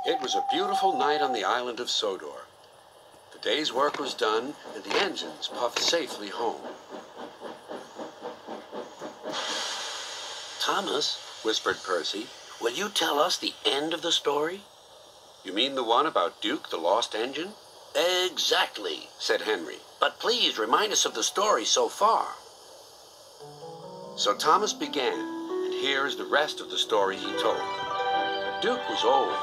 It was a beautiful night on the island of Sodor. The day's work was done, and the engines puffed safely home. Thomas, Whispered Percy. will you tell us the end of the story? You mean the one about Duke, the lost engine? Exactly, Said Henry. but please remind us of the story so far. So Thomas began, and here is the rest of the story he told. Duke was old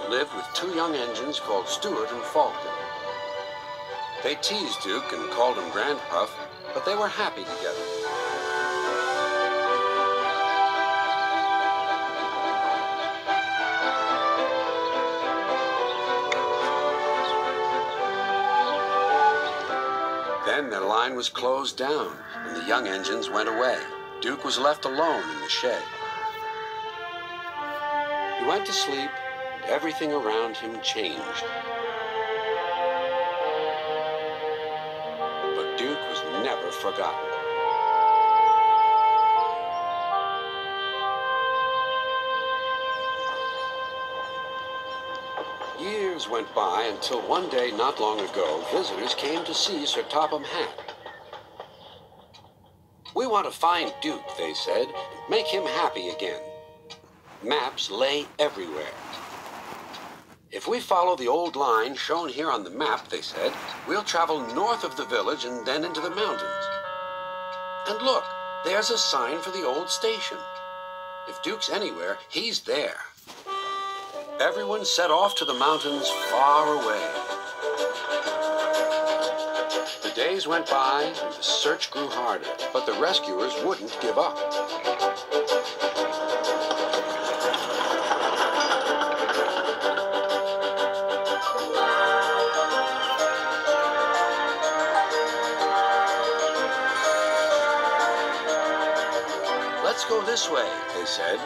and lived with two young engines called Stuart and Falcon. They teased Duke and called him Grandpuff, but they were happy together. Then their line was closed down, and the young engines went away. Duke was left alone in the shed. He went to sleep, and everything around him changed. But Duke was never forgotten. Years went by until one day not long ago, visitors came to see Sir Topham Hatt. "We want to find Duke," they said, "and make him happy again." Maps lay everywhere. "If we follow the old line shown here on the map," they said, "we'll travel north of the village and then into the mountains. And look, there's a sign for the old station. If Duke's anywhere, he's there." Everyone set off to the mountains far away. The days went by and the search grew harder, but the rescuers wouldn't give up. "Let's go this way," they said.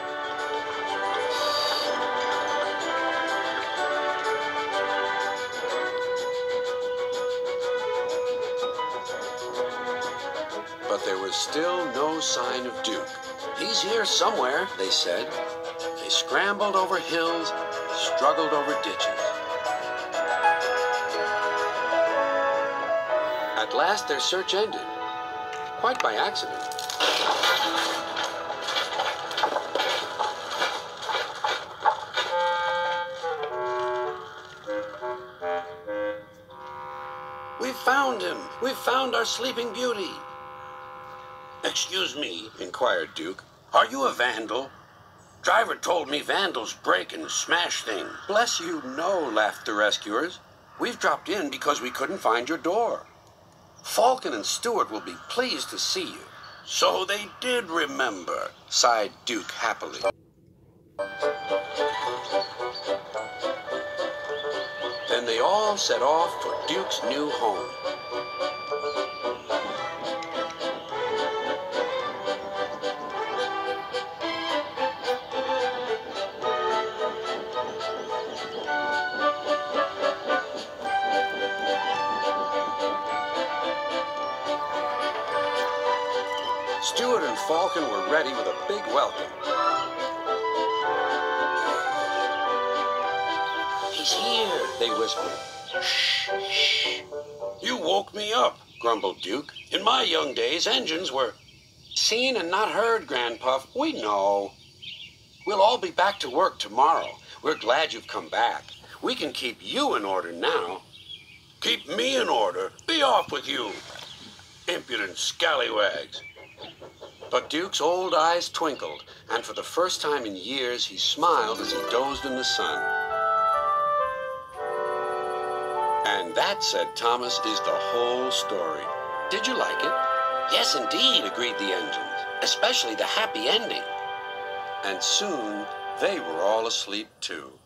But there was still no sign of Duke. "He's here somewhere," they said. They scrambled over hills, struggled over ditches. At last their search ended, quite by accident. "We've found him! We've found our Sleeping Beauty!" Excuse me, inquired Duke. are you a vandal? Driver told me vandals break and smash things. "Bless you, no," laughed the rescuers. "We've dropped in because we couldn't find your door. Falcon and Stuart will be pleased to see you." So they did remember, sighed Duke happily. Then they all set off for Duke's new home. Stuart and Falcon were ready with a big welcome. "He's here," they whispered. "Shh, shh. You woke me up," grumbled Duke. "In my young days, engines were..." "Seen and not heard, Grandpuff. We know. We'll all be back to work tomorrow. We're glad you've come back. We can keep you in order now." "Keep me in order? Be off with you, impudent scallywags." But Duke's old eyes twinkled, and for the first time in years, he smiled as he dozed in the sun. And that, said Thomas, is the whole story. Did you like it? "Yes, indeed," agreed the engines, "especially the happy ending." And soon, they were all asleep too.